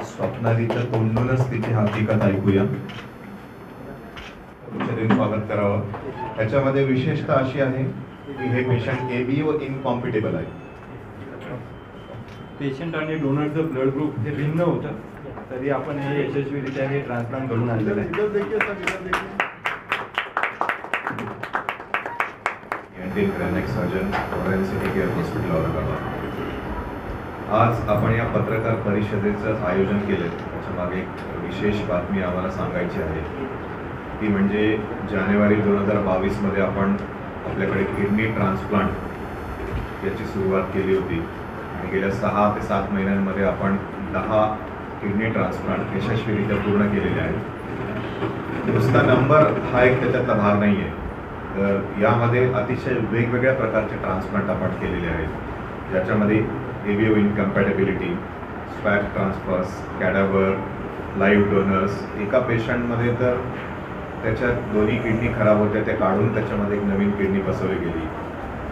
स्वप्नालीच्या तोंडूनच तिची हकीकत ऐकूया. स्वागत करावं. त्याच्यामध्ये विशेषता अशी आहे की हे पेशंट ABO इनकॉम्पिटेबल आहे. पेशंट आणि डोनरचं ब्लड ग्रुप हे भिन्न होतं, तरी आपण हे यशस्वीरित्या हे ट्रान्सप्लांट करून आणलेलं आहे. Surgeon forensic care hospital Aurangabad. आज आपण या पत्रकार परिषदेचं आयोजन केलं. त्याच्यामागे एक विशेष बातमी आम्हाला सांगायची आहे, ती म्हणजे जानेवारी 2022 मध्ये आपण आपल्याकडे किडनी ट्रान्सप्लांट याची सुरुवात केली होती आणि गेल्या 6 ते 7 महिन्यांमध्ये आपण 10 किडनी ट्रान्सप्लांट यशस्वीरित्या पूर्ण केलेले आहेत. नुसता नंबर हा एक त्याच्यातला भाग नाही आहे, तर यामध्ये अतिशय वेगवेगळ्या प्रकारचे ट्रान्सप्लांट आपण केलेले आहेत, ज्याच्यामध्ये ABO incompatibility, swab transfers, cadaver, live donors. एका पेशंटमध्ये तर त्याच्या दोन्ही किडनी खराब होत्या, त्या काढून त्याच्यामध्ये एक नवीन किडनी बसवली गेली.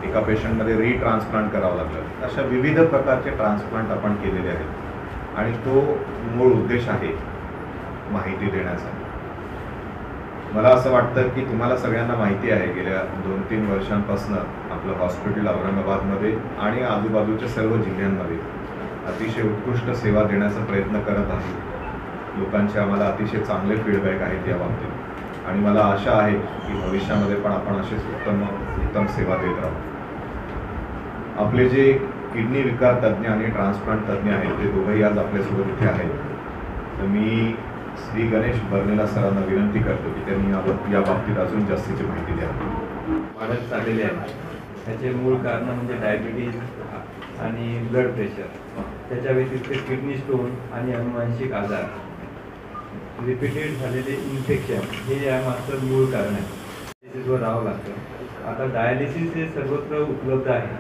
एका पेशंटमध्ये रिट्रान्सप्लांट करावं लागलं. अशा विविध प्रकारचे ट्रान्सप्लांट आपण केलेले आहेत आणि तो मूळ उद्देश आहे माहिती देण्याचा. मला असं वाटतं की तुम्हाला सगळ्यांना माहिती आहे, गेल्या 2-3 वर्षांपासून आपलं हॉस्पिटल औरंगाबादमध्ये आणि आजूबाजूच्या सर्व जिल्ह्यांमध्ये अतिशय उत्कृष्ट सेवा देण्याचा प्रयत्न करत आहे. लोकांचे आम्हाला अतिशय चांगले फीडबॅक आहेत या बाबतीत आणि मला आशा आहे की भविष्यामध्ये पण आपण असेच उत्तम सेवा देत राहू. आपले जे किडनी विकार तज्ज्ञ आणि ट्रान्सप्लांट तज्ज्ञ आहेत ते दोघंही आज आपल्यासोबत इथे आहेत. तर मी श्री गणेश बर्नेला सरांना विनंती करतो की त्यांनी या बाबतीत अजून जास्तीची माहिती द्यावी. वाढत चाललेले आहे. त्याचे मूळ कारण म्हणजे डायबिटीज आणि ब्लड प्रेशर, त्याच्या व्यतिरिक्त किडनी स्टोन आणि अनुवांशिक आजार, रिपीटेड झालेले इन्फेक्शन हे यामागचं मूळ कारण आहे. डायलिसिसवर राहावं लागतं. आता डायलिसिस हे सर्वत्र उपलब्ध आहे.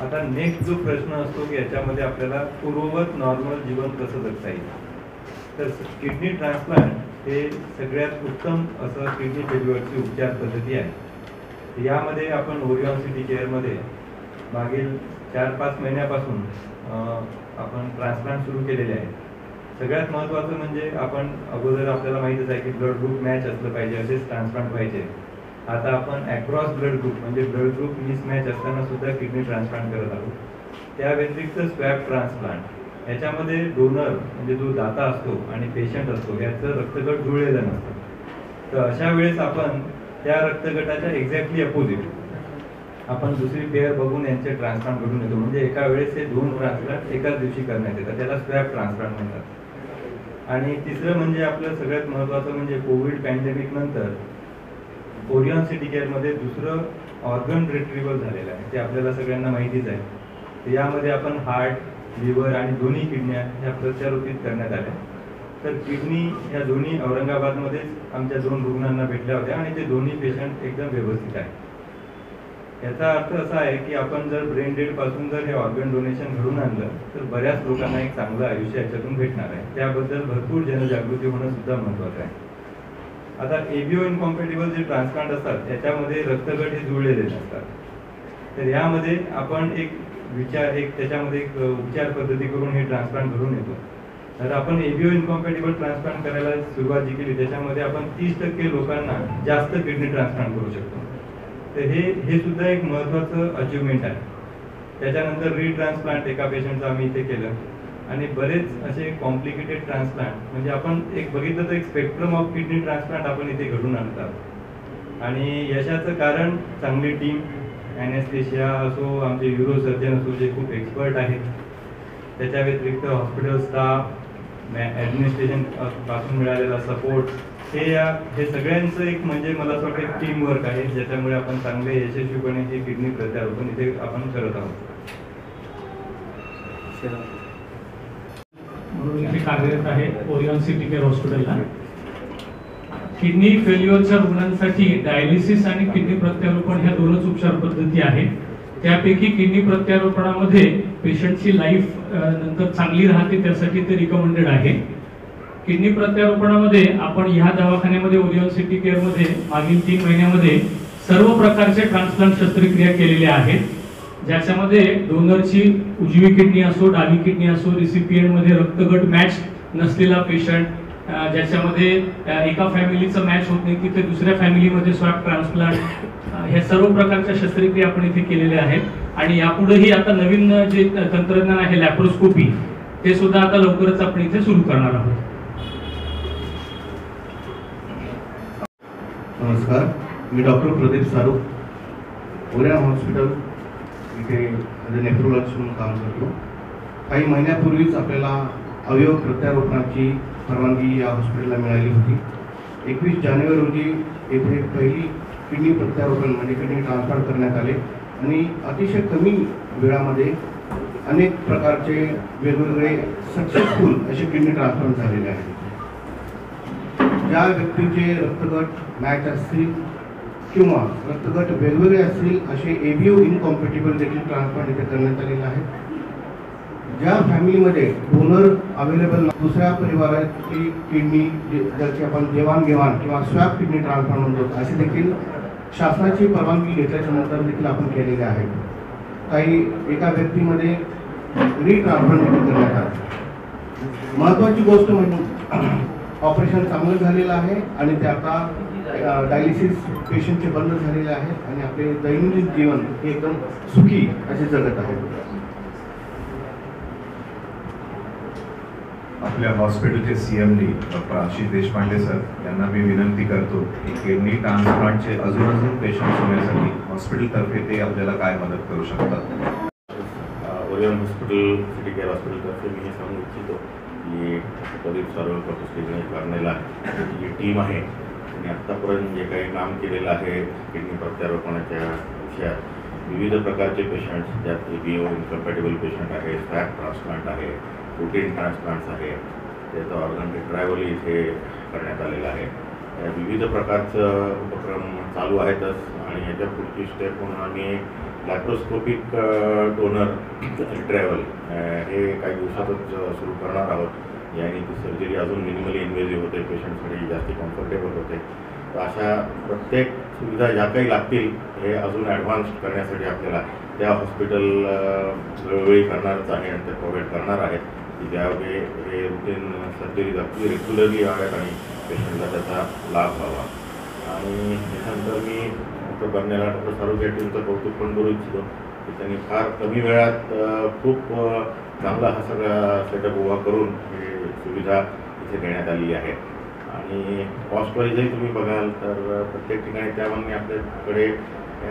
आता नेक्स्ट जो प्रश्न असतो की याच्यामध्ये आपल्याला पूर्ववत नॉर्मल जीवन कसं जगता येईल. तर किडनी ट्रान्सप्लांट हे सगळ्यात उत्तम असं किडनी फेल्युअरची उपचार पद्धती आहे. यामध्ये आपण ओरियॉन सिटी केअरमध्ये मागील 4-5 महिन्यापासून आपण ट्रान्सप्लांट सुरू केलेले आहे. सगळ्यात महत्त्वाचं म्हणजे आपण अगोदर आपल्याला माहीतच आहे की ब्लड ग्रुप मॅच असलं पाहिजे, असेच ट्रान्सप्लांट पाहिजे. आता आपण ॲक्रॉस ब्लड ग्रुप म्हणजे ब्लड ग्रुप मिसमॅच असताना सुद्धा किडनी ट्रान्सप्लांट करत आहोत. त्या व्यतिरिक्त स्वॅब ट्रान्सप्लांट, याच्यामध्ये डोनर म्हणजे जो दाता असतो आणि पेशंट असतो याचं रक्तगट जुळलेलं नसतं. तर अशा वेळेस आपण त्या रक्तगटाच्या एक्झॅक्टली अपोजिट आपण दुसरी पेअर बघून यांचे ट्रान्सप्लांट करून येतो. म्हणजे एका वेळेस हे 2 ट्रान्सप्लांट एकाच दिवशी करण्यात येतात. त्याला स्वॅब ट्रान्सप्लांट म्हणतात. आणि तिसरं म्हणजे आपलं सगळ्यात महत्त्वाचं म्हणजे कोविड पॅन्डेमिक नंतर ओरियॉन सिटी केअरमध्ये दुसरं ऑर्गन रिट्रीव्हल झालेलं आहे, ते आपल्याला सगळ्यांना माहितीच आहे. यामध्ये आपण हार्ट, लिव्हर आणि दोन्ही किडन्या ह्या प्रत्यारोपित करण्यात आल्या. तर किडनी ह्या दोन्ही औरंगाबादमध्येच आमच्या 2 रुग्णांना भेटल्या होत्या आणि ते दोन्ही पेशंट एकदम व्यवस्थित आहेत. याचा अर्थ असा आहे की आपण जर ब्रेन डेड पासून जर हे ऑर्गन डोनेशन घडून आणलं तर बऱ्याच लोकांना एक चांगलं आयुष्य याच्यातून भेटणार आहे. त्याबद्दल भरपूर जनजागृती होणं सुद्धा महत्त्वाचं आहे. आता ABO इनकॉम्पॅटेबल जे ट्रान्सप्लांट असतात त्याच्यामध्ये रक्तगट हे जुळलेले नसतात. तर यामध्ये आपण त्याच्यामध्ये एक उपचार पद्धती करून हे ट्रान्सप्लांट घडून येतो. तर आपण ABO इनकॉम्पॅटेबल ट्रान्सप्लांट करायला सुरुवात जी केली त्याच्यामध्ये आपण 30% लोकांना जास्त किडनी ट्रान्सप्लांट करू शकतो. तर हे सुद्धा एक महत्त्वाचं अचिव्हमेंट आहे. त्याच्यानंतर रिट्रान्सप्लांट एका पेशंटचं आम्ही इथे केलं आणि बरेच असे कॉम्प्लिकेटेड ट्रान्सप्लांट म्हणजे आपण एक बघितलं तर एक स्पेक्ट्रम ऑफ किडनी ट्रान्सप्लांट आपण इथे घडून आणत आहोत. आणि यशाचं कारण चांगली टीम, ॲनेस्थेशिया असो, आमचे न्यूरो सर्जन असो जे खूप एक्सपर्ट आहेत, त्याच्या व्यतिरिक्त हॉस्पिटल स्टाफ, ॲडमिनिस्ट्रेशन पासून मिळालेला सपोर्ट, हे सगळ्यांचं एक म्हणजे मला असं वाटतं एक टीम वर्क आहे, ज्याच्यामुळे आपण चांगले यशस्वीपणे हे किडनी प्रत्यारोपण इथे आपण करत आहोत. म्हणून इथे कार्यरत आहे ओरियॉन सिटी केअर हॉस्पिटलला. किडनी फेल्युअरच्या रुग्णांसाठी डायलिसिस आणि किडनी प्रत्यारोपण ह्या 2च उपचार पद्धती आहेत. त्यापैकी किडनी प्रत्यारोपणामध्ये पेशंटची लाईफ नंतर चांगली राहते, त्यासाठी ते रिकमेंडेड आहे. किडनी प्रत्यारोपणामध्ये आपण ह्या दवाखान्यामध्ये ओरियॉन सिटी केअरमध्ये मागील 3 महिन्यामध्ये सर्व प्रकारचे ट्रान्सप्लांट शस्त्रक्रिया केलेल्या आहेत. ज्याच्यामध्ये डोनरची उजवी किडनी असो, डावी किडनी असो, रिसिपियंट मध्ये रक्तगट मॅच नसलेला पेशंट, ज्याच्यामध्ये एका फॅमिलीचं मॅच होत नाही तिथे दुसऱ्या फॅमिलीमध्ये स्वॅब ट्रान्सप्लांट, ह्या सर्व प्रकारच्या शस्त्रक्रिया आपण इथे केलेल्या आहेत। आणि यापुढेही आता नवीन जे तंत्रज्ञान आहे लॅप्रोस्कोपी, ते सुद्धा आता लवकरच आपण इथे सुरू करणार आहोत। नमस्कार, मी डॉक्टर प्रदीप सारू, ओरियन हॉस्पिटल इथे नेफ्रोलॉजिस्ट म्हणून काम करतो। काही महिन्यापूर्वीच आपल्याला अवयव प्रत्यारोपणाची परवानगी या हॉस्पिटलला मिळाली होती। 21 जानेवारी रोजी येथे पहिली किडनी प्रत्यारोपण म्हणजे किडनी ट्रान्सप्लांट करण्यात आले आणि अतिशय कमी वेळामध्ये अनेक प्रकारचे वेगवेगळे सक्सेसफुल असे किडनी ट्रान्सप्लांट झालेले आहेत। ज्या व्यक्तीचे रक्तगट मॅच असतील किंवा रक्तगट वेगवेगळे असतील असे एबीओ इनकॉम्पॅटिबल देखील ट्रान्सप्लांट इथे करण्यात आलेले आहेत। ज्या फॅमिलीमध्ये डोनर अवेलेबल दुसऱ्या परिवाराची किडनी ज्याची आपण देवाणघेवाण किंवा स्वॅब किडनी ट्रान्सप्लांट म्हणतो असे देखील शासनाची परवानगी घेतल्याच्या नंतर देखील आपण केलेले आहेत। काही एका व्यक्तीमध्ये रिट्रान्सप्लांट देखील करण्यात आले। महत्त्वाची गोष्ट म्हणजे ऑपरेशन चांगलं झालेलं आहे आणि ते आता डायलिसिस पेशंटचे बंद झालेले आहेत आणि आपले दैनंदिन जीवन हे एकदम सुखी असे जगत आहे। आपल्या हॉस्पिटलचे CMD doctor Ashish Deshpande sir यांना मी विनंती करतो की किडनी ट्रान्सप्लांटचे अजून पेशंट्स होण्यासाठी हॉस्पिटलतर्फे ते आपल्याला काय मदत करू शकतात। ओरियन हॉस्पिटल सिटी केअर हॉस्पिटलतर्फे मी हे सांगू इच्छितो की प्रदीप सारू डॉक्टर कर्नेला जी टीम आहे आणि आत्तापर्यंत जे काही काम केलेलं आहे किडनी प्रत्यारोपणाच्या विषयात विविध प्रकारचे पेशंट्स, ज्यात एबीओ इनकम्पॅटिबल पेशंट आहे, स्वॅब ट्रान्सप्लांट आहे, प्रोटीन ट्रान्सप्लांट्स आहे, त्याचं ऑर्गन रिट्रायव्हल इथे करण्यात आलेलं आहे। विविध प्रकारचं उपक्रम चालू आहेतच आणि याच्या पुढची स्टेप म्हणून आम्ही लॅप्रोस्कोपिक डोनर रिट्रायव्हल हे काही दिवसातच सुरू करणार आहोत। याने ती सर्जरी अजून मिनिमली इन्व्हेजिव्ह होते, पेशंटसाठी जास्त कम्फर्टेबल होते। तर अशा प्रत्येक सुविधा ज्या काही लागतील हे अजून ॲडव्हान्स करण्यासाठी आपल्याला त्या हॉस्पिटल वेळोवेळी करणारच आहे आणि ते प्रोव्हाइड करणार आहेत की ज्यावेळी हे रुटीन सर्जरीज आपली रेग्युलरली व्हाव्यात आणि पेशंटला त्याचा लाभ व्हावा। आणि त्यानंतर मी डॉक्टर कर्नेला, डॉक्टर सारूच्या टीमचं कौतुक पण करू इच्छितो की त्यांनी फार कमी वेळात खूप चांगला हा सगळा सेटअप उभा करून हे सुविधा इथे देण्यात आलेली आहे। आणि कॉस्टवाईजही तुम्ही बघाल तर प्रत्येक ठिकाणी त्यामाने आपल्याकडे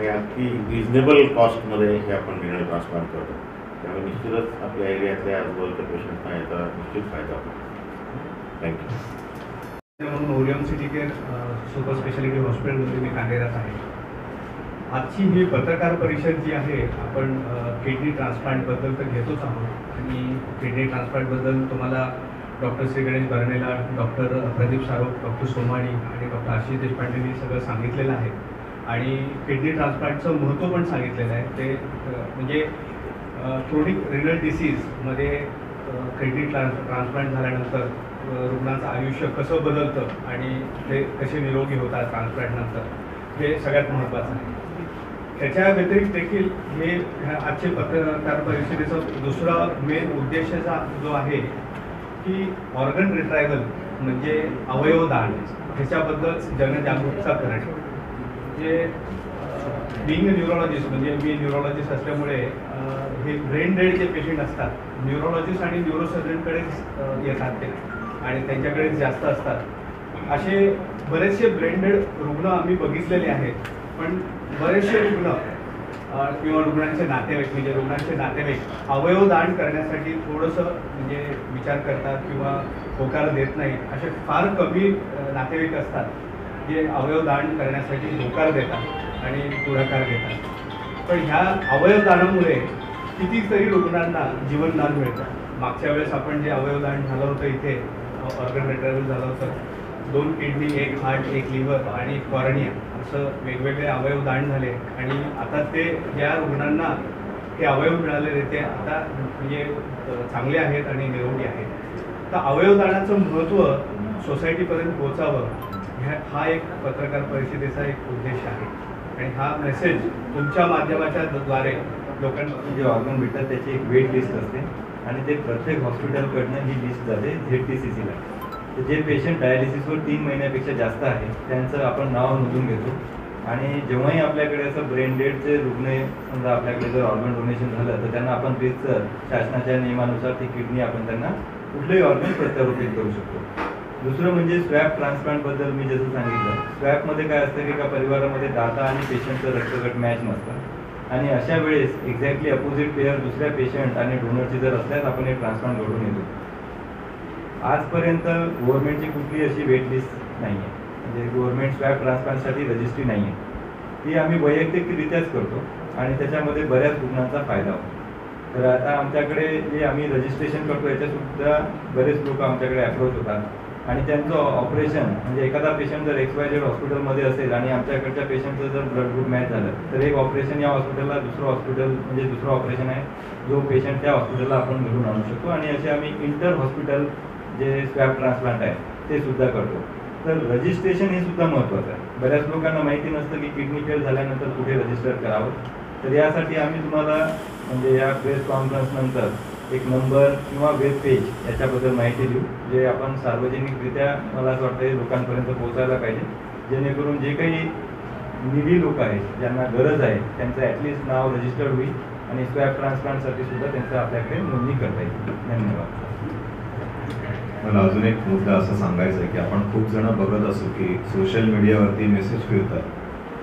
अगदी रिजनेबल कॉस्टमध्ये हे आपण किडनी ट्रान्सप्लांट करतो। त्यामुळे निश्चितच आपल्या एरियातल्या आजूबाजूच्या पेशंटना याचा निश्चित फायदा होतो। थँक्यू। म्हणून Orion city care super speciality हॉस्पिटलमध्ये मी कार्यरत आहे। आजची ही पत्रकार परिषद जी आहे आपण किडनी ट्रान्सप्लांटबद्दल तर घेतोच आहोत आणि किडनी ट्रान्सप्लांटबद्दल तुम्हाला डॉक्टर श्री गणेश बर्नेला, डॉक्टर प्रदीप सारू, डॉक्टर सोमाणी आणि डॉक्टर आशिष देशपांडेंनी सगळं सांगितलेलं आहे आणि किडनी ट्रान्सप्लांटचं महत्त्व पण सांगितलेलं आहे। ते म्हणजे क्रोनिक रिनल डिसीजमध्ये किडनी ट्रान्सप्लांट झाल्यानंतर रुग्णाचं आयुष्य कसं बदलतं आणि ते कसे निरोगी होतात ट्रान्सप्लांटनंतर हे सगळ्यात महत्त्वाचं आहे। त्याच्या व्यतिरिक्त देखील हे आजचे पत्रकार परिषदेचा दुसरा मेन उद्देशाचा जो आहे की ऑर्गन रिट्रायव्हल म्हणजे अवयवदान, ह्याच्याबद्दल जनजागरूकता करणे। जे बिईंग अ न्यूरोलॉजिस्ट म्हणजे मी न्यूरोलॉजिस्ट असल्यामुळे हे ब्रेन डेड जे पेशंट असतात न्यूरोलॉजिस्ट आणि न्यूरोसर्जनकडेच येतात ते आणि त्यांच्याकडेच जास्त असतात। असे बरेचसे ब्रेन डेड रुग्ण आम्ही बघितलेले आहेत, पण बरेचसे रुग्ण किंवा रुग्णांचे नातेवाईक म्हणजे रुग्णांचे नातेवाईक अवयवदान करण्यासाठी थोडंसं म्हणजे विचार करतात किंवा होकार देत नाही। असे फार कमी नातेवाईक असतात जे अवयवदान करण्यासाठी होकार देतात आणि पुढाकार घेतात। पण ह्या अवयवदानामुळे कितीतरी रुग्णांना जीवनदान मिळतं। मागच्या वेळेस आपण जे अवयवदान झालं होतं इथे ऑर्गन रिट्रायव्हल झालं होतं, 2 किडनी, 1 हार्ट, 1 लिव्हर आणि 1 कॉर्निया असं वेगवेगळे अवयवदान झाले आणि आता ते ज्या रुग्णांना हे अवयव मिळालेले ते आता म्हणजे चांगले आहेत आणि निरोगी आहेत। तर अवयवदानाचं महत्त्व सोसायटीपर्यंत पोहोचावं हा एक पत्रकार परिषदेचा एक उद्देश आहे आणि हा मेसेज तुमच्या माध्यमाच्या द्वारे लोकांना जे ऑर्गन भेटतात त्याची एक वेट लिस्ट असते आणि ते प्रत्येक हॉस्पिटलकडनं ही लिस्ट जाते ZTCCला. तर जे पेशंट डायलिसिसवर 3 महिन्यापेक्षा जास्त आहे त्यांचं आपण नाव नोंदून घेतो आणि जेव्हाही आपल्याकडे असं ब्रेन डेडचे रुग्ण समजा आपल्याकडे जर ऑर्गन डोनेशन झालं तर त्यांना आपण रितसर शासनाच्या नियमानुसार ती किडनी आपण त्यांना कुठलंही ऑर्गन प्रत्यारोपित करू शकतो. दुसरं म्हणजे स्वॅब ट्रान्सप्लांटबद्दल मी जसं सांगितलं, स्वॅबमध्ये काय असतं की एका परिवारामध्ये दाता आणि पेशंटचं रक्तगट मॅच नसतं आणि अशा वेळेस एक्झॅक्टली अपोजिट पेअर दुसऱ्या पेशंट आणि डोनरची जर असल्यास आपण हे ट्रान्सप्लांट घडून येतो. आजपर्यंत गव्हर्नमेंटची कुठली अशी वेटलिस्ट नाही आहे, म्हणजे गव्हर्नमेंट स्वॅब ट्रान्सप्लांटसाठी रजिस्ट्री नाही आहे. ती आम्ही वैयक्तिकरित्याच करतो आणि त्याच्यामध्ये बऱ्याच रुग्णांचा फायदा होतो. तर आता आमच्याकडे जे आम्ही रजिस्ट्रेशन करतो याच्यासुद्धा बरेच लोक आमच्याकडे अप्रोच होतात आणि त्यांचं ऑपरेशन म्हणजे एखादा पेशंट जर XYZ हॉस्पिटलमध्ये असेल आणि आमच्याकडच्या पेशंटचं जर ब्लड ग्रुप मॅच झालं तर एक ऑपरेशन या हॉस्पिटलला दुसरं हॉस्पिटल म्हणजे दुसरं ऑपरेशन आहे जो पेशंट त्या हॉस्पिटलला आपण घडून आणू शकतो आणि असे आम्ही इंटर हॉस्पिटल जे स्वॅब ट्रान्सप्लांट आहे ते सुद्धा करतो. तर रजिस्ट्रेशन हे सुद्धा महत्त्वाचं आहे. बऱ्याच लोकांना माहिती नसतं की किडनी फेल झाल्यानंतर कुठे रजिस्टर करावं. तर यासाठी आम्ही तुम्हाला म्हणजे या प्रेस कॉन्फरन्स नंतर एक नंबर किंवा वेब पेज याच्याबद्दल माहिती देऊ जे आपण सार्वजनिकरित्या मला असं वाटतं लोकांपर्यंत पोहोचायला पाहिजे, जेणेकरून जे काही निधी लोक आहेत ज्यांना गरज आहे त्यांचं ॲटलिस्ट नाव रजिस्टर्ड होईल आणि स्वॅब ट्रान्सप्लांटसाठी सुद्धा त्यांचं आपल्याकडे नोंदणी करता येईल. धन्यवाद. मला अजून एक मुद्दा असं सांगायचं आहे की आपण खूप जण बघत असू की सोशल मीडियावरती मेसेज फिरतात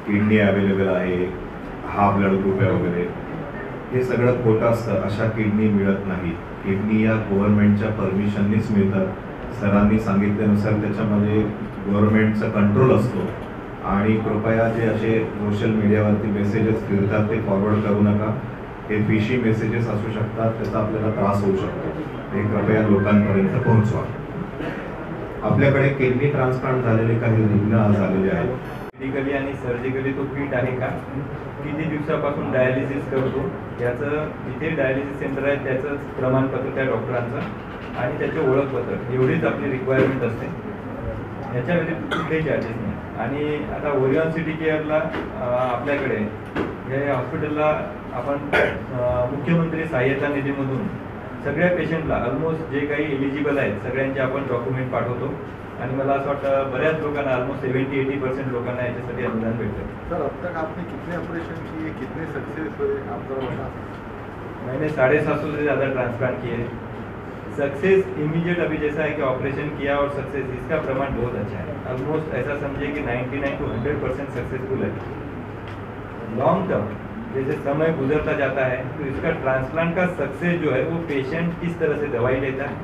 किडनी अवेलेबल आहे, हा ब्लड ग्रुप आहे वगैरे. हे सगळं खोटं असतं. अशा किडनी मिळत नाही. किडनी या गव्हर्नमेंटच्या परमिशननीच मिळतात. सरांनी सांगितल्यानुसार त्याच्यामध्ये गव्हर्नमेंटचा कंट्रोल असतो आणि कृपया जे असे सोशल मीडियावरती मेसेजेस फिरतात ते फॉरवर्ड करू नका. हे फिशी मेसेजेस असू शकतात, त्याचा आपल्याला त्रास होऊ शकतो. हे कृपया लोकांपर्यंत पोहोचवा. आपल्याकडे किडनी ट्रान्सप्लांट झालेले काही रुग्ण आज आलेले आहेत. मेडिकली आणि सर्जिकली तो फिट आहे का, किती दिवसापासून डायलिसिस करतो याचं, जिथे डायलिसिस सेंटर आहे त्याचं प्रमाणपत्र त्या डॉक्टरांचं आणि त्याचे ओळखपत्र एवढीच आपली रिक्वायरमेंट असते. याच्या व्यतिरिक्त कुठलेही चार्जेस नाही. आणि आता ओरियॉन सिटी केअरला आपल्याकडे हे हॉस्पिटलला आपण मुख्यमंत्री सहाय्यता निधीमधून सगळ्या पेशंटला ऑलमोस्ट जे काही एलिजिबल आहेत सगळ्यांचे आपण डॉक्युमेंट पाठवतो आणि मला असं वाटतं बऱ्याच लोकांना ऑलमोस्ट 70-80% लोकांना याच्यासाठी अनुदान भेटतं. सर, अब तक आपने कितने ऑपरेशन किए, कितने सक्सेस हुए, आप जरा बता सकते हैं? मैंने 750 से ज़्यादा ट्रांसप्लांट किए. सक्सेस इमीडिएट अभी जैसा है कि ऑपरेशन किया और सक्सेस इसका प्रमाण बहुत अच्छा है. ऑलमोस्ट ऐसा समझिए कि 99 to 100% सक्सेसफुल है. लॉन्ग टर्म जैसे समय गुजरता जाता है तो इसका ट्रांसप्लांट का सक्सेस जो है वो पेशेंट किस तरह से दवाई लेता है,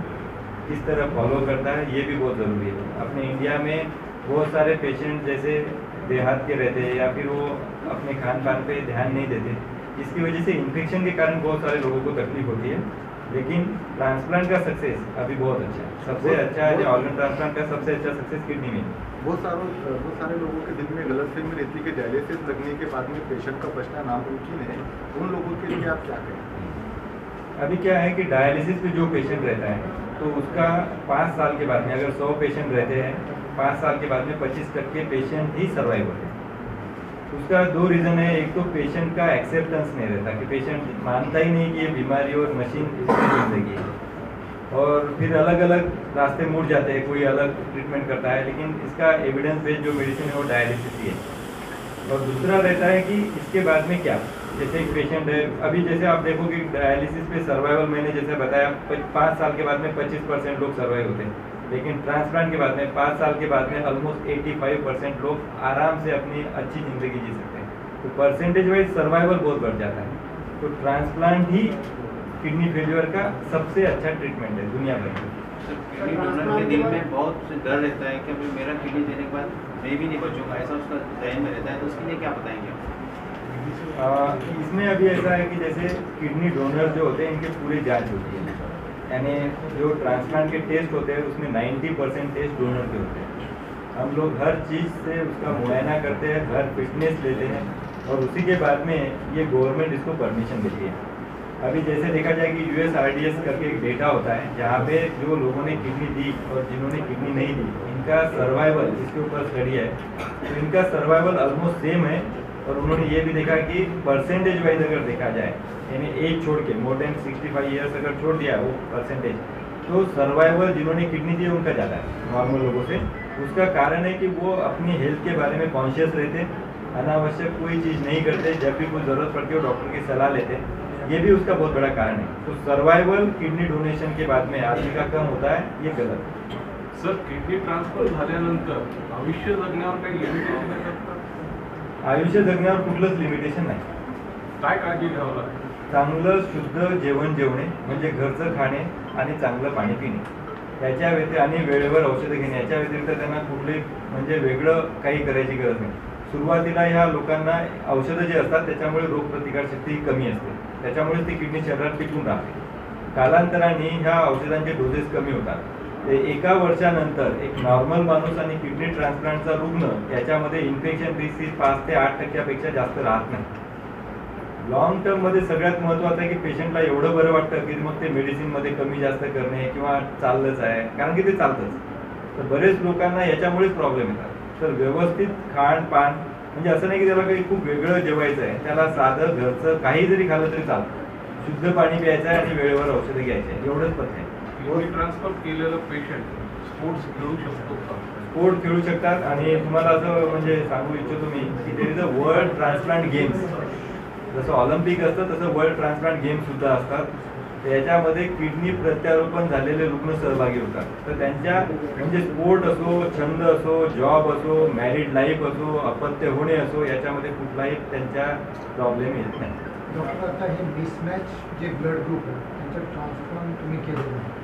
किस तरह फॉलो करता है, ये भी बहुत ज़रूरी है. अपने इंडिया में बहुत सारे पेशेंट जैसे देहात के रहते हैं या फिर वो अपने खान पान पे ध्यान नहीं देते, इसकी वजह से इन्फेक्शन के कारण बहुत सारे लोगों को तकलीफ होती है. लेकिन ट्रांसप्लांट का सक्सेस अभी बहुत अच्छा है. सबसे अच्छा है जो ऑर्गन ट्रांसप्लांट का सबसे अच्छा सक्सेस किडनी में. बहुत सारे लोगों के दिल में गलतफहमी रहती है कि डायलिसिस लगने के बाद में पेशेंट का बचना नामुमकिन है. उन लोगों के लिए आप क्या कहें? अभी क्या है कि डायलिसिस पे जो पेशेंट रहता है तो उसका 5 साल के बाद में अगर 100 पेशेंट रहते हैं 5 साल के बाद में 25% पेशेंट ही सर्वाइव होते हैं. उसका 2 रीज़न है. एक तो पेशेंट का एक्सेप्टेंस नहीं रहता कि पेशेंट मानता ही नहीं कि ये बीमारी और मशीन इसकी जिंदगी है और फिर अलग अलग रास्ते मुड़ जाते हैं. कोई अलग ट्रीटमेंट करता है लेकिन इसका एविडेंस बेस्ड जो मेडिसिन है वो डायलिसिस ही है. और दूसरा रहता है कि इसके बाद में क्या, जैसे एक पेशेंट है अभी जैसे आप देखो कि डायलिसिस पे सर्वाइवल मैंने जैसे बताया 5 साल के बाद में 25% लोग सर्वाइव होते हैं. लेकिन ट्रांसप्लांट के बाद में 5 साल के बाद में ऑलमोस्ट 85% लोग आराम से अपनी अच्छी ज़िंदगी जी सकते हैं. तो परसेंटेज वाइज सर्वाइवल बहुत बढ़ जाता है. तो ट्रांसप्लांट ही किडनी फेलियर का सबसे अच्छा ट्रीटमेंट है दुनिया भर में. किडनी डोनर के दिल में बहुत डर रहता है कि अभी मेरा किडनी देने के बाद मैं भी नहीं बचूंगा, ऐसा उसका जहन में रहता है. तो उसके लिए क्या बताएंगे? इसमें अभी ऐसा है कि जैसे किडनी डोनर जो होते हैं इनके पूरी जांच होती है, यानी जो ट्रांसप्लांट के टेस्ट होते हैं उसमें 90% टेस्ट डोनर के होते हैं. हम लोग हर चीज़ से उसका मुआयना करते हैं, हर फिटनेस लेते हैं और उसी के बाद में ये गवर्नमेंट इसको परमिशन देती है. अभी जैसे देखा जाए कि USRDS करके एक डेटा होता है जहाँ पे जो लोगों ने किडनी दी और जिन्होंने किडनी नहीं दी इनका सर्वाइवल, इसके ऊपर स्टडी है तो इनका सर्वाइवल ऑलमोस्ट सेम है. और उन्होंने ये भी देखा कि परसेंटेज वाइज अगर देखा जाए यानी एज छोड़ के मोर देन 65 ईयर्स अगर छोड़ दिया वो परसेंटेज, तो सर्वाइवल जिन्होंने किडनी दी उनका ज़्यादा है नॉर्मल लोगों से। उसका कारण है कि वो अपनी हेल्थ के बारे में कॉन्शियस रहते, अनावश्यक कोई चीज़ नहीं करते, जब भी कोई ज़रूरत पड़ती है वो डॉक्टर की सलाह लेते, ये भी उसका बहुत बड़ा कारण है। तो सर्वाइवल किडनी डोनेशन के बाद में आदमी का कम होता है, ये गलत है। सर, किडनी ट्रान्सफर झाल्यानंतर आयुष्य जगण्यावर काही लिमिटेशन असतात? आयुष्य जगण्यावर कुठलंच लिमिटेशन नाही. काय काळजी घ्यावं लागेल? चांगलं शुद्ध जेवण जेवणे म्हणजे घरचं खाणे आणि चांगलं पाणी पिणे, याच्या व्यतिरिक्त आणि वेळेवर औषधं घेणे, याच्या व्यतिरिक्त त्यांना कुठले म्हणजे वेगळं काही करायची गरज नाही. सुरुवातीला ह्या लोकांना औषधं जे असतात त्याच्यामुळे रोगप्रतिकारशक्ती कमी असते, त्याच्यामुळे ती किडनी शरीरात टिकून राहते. कालांतराने ह्या औषधांचे डोसेस कमी होतात. ते 1 वर्षानंतर एक नॉर्मल माणूस आणि किडनी ट्रान्सप्लांटचा रुग्ण याच्यामध्ये इन्फेक्शन रिस्क 5 ते 8% जास्त राहत नाही. लॉंग टर्ममध्ये सगळ्यात महत्त्वाचं आहे की पेशंटला एवढं बरं वाटतं की मग ते मेडिसिनमध्ये कमी जास्त करणे किंवा चाललंच आहे, कारण की ते चालतंच. तर बरेच लोकांना याच्यामुळेच प्रॉब्लेम येतात. तर व्यवस्थित खाणपान म्हणजे असं नाही की त्याला काही खूप वेगळं जेवायचं आहे, त्याला साधं घरचं काही जरी खाल्लं तरी चालतं. शुद्ध पाणी प्यायचं आहे आणि वेळेवर औषधं घ्यायची आहे, एवढंच पथ्य आहे. किडनी ट्रान्सफर केलेलं पेशंट स्पोर्ट्स खेळू शकतो का? स्पोर्ट खेळू शकतात. आणि तुम्हाला असं म्हणजे सांगू इच्छितो मी की there is a world transplant games. जसं ऑलिम्पिक असतं तसं वर्ल्ड ट्रान्सप्लांट गेम्स सुद्धा असतात. याच्यामध्ये किडनी प्रत्यारोपण झालेले रुग्ण सहभागी होतात. तर त्यांच्या म्हणजे स्पोर्ट असो, छंद असो, जॉब असो, मॅरिड लाईफ असो, अपत्य होणे असो, याच्यामध्ये कुठलाही त्यांच्या प्रॉब्लेम येत नाही. डॉक्टर, आता हे मिसमॅच जे ब्लड ग्रुप आहे त्यांचं ट्रान्सप्लांट तुम्ही केलेलं आहे,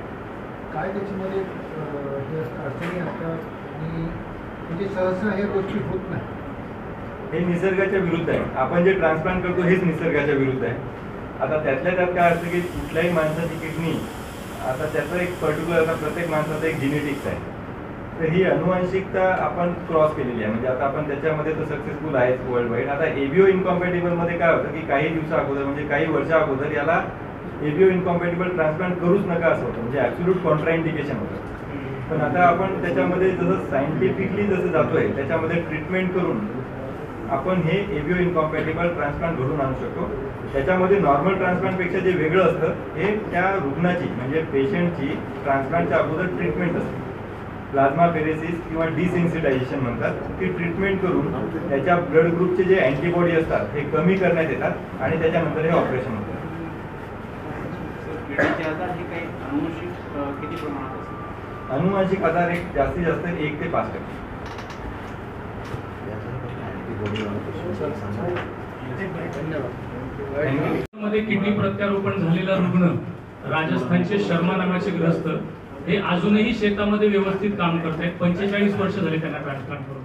काय त्याच्यामध्ये हे अडचणी असतात आणि म्हणजे सहसा हे गोष्टी होत नाही? हे निसर्गाच्या विरुद्ध आहे. आपण जे ट्रान्सप्लांट करतो हेच निसर्गाच्या विरुद्ध आहे. आता त्यातल्या त्यात काय असतं की कुठल्याही माणसाची किडनी, आता त्याचं एक पर्टिक्युलर, आता प्रत्येक माणसाचं एक जेनेटिक्स आहे. तर ही अनुवांशिकता आपण क्रॉस केलेली आहे. म्हणजे आता आपण त्याच्यामध्ये तर सक्सेसफुल आहेच वर्ल्ड वाईड. आता एबिओ इनकॉम्पॅटिबलमध्ये काय होतं की काही दिवसा अगोदर म्हणजे काही वर्षा अगोदर याला एबिओ इनकॉम्पॅटिबल ट्रान्सप्लांट करूच नका असं होतं, म्हणजे ॲब्सोल्यूट कॉन्ट्राइंडिकेशन होतं. पण आता आपण त्याच्यामध्ये जसं सायंटिफिकली जसं जातोय त्याच्यामध्ये ट्रीटमेंट करून आपण हे एबिओ इनकॉम्पॅटिबल ट्रान्सप्लांट घडून आणू शकतो. त्याच्यामध्ये नॉर्मल ट्रान्सप्लांटपेक्षा जे वेगळं असतं हे त्या रुग्णाची म्हणजे पेशंटची ट्रान्सप्लांटच्या अगोदर ट्रीटमेंट असते. प्लाझ्माफेरेसिस किंवा डिसेन्सिटायझेशन म्हणतात. ती ट्रीटमेंट करून त्याच्या ब्लड ग्रुपचे जे अँटीबॉडी असतात हे कमी करण्यात येतात आणि त्याच्यानंतर हे ऑपरेशन होतं. किडनीचे आजार हे काही अनुवंशिक किती प्रमाणात असतात? अनुवांशिक आजार एक जास्तीत जास्त 1 ते 5%. मध्ये किडनी प्रत्यारोपण झालेला रुग्ण राजस्थानचे शर्मा नावाचे ग्रस्त हे अजूनही शेतामध्ये व्यवस्थित काम करतायत. 45 वर्ष झाले त्यांना ट्रान्सप्लांट करून.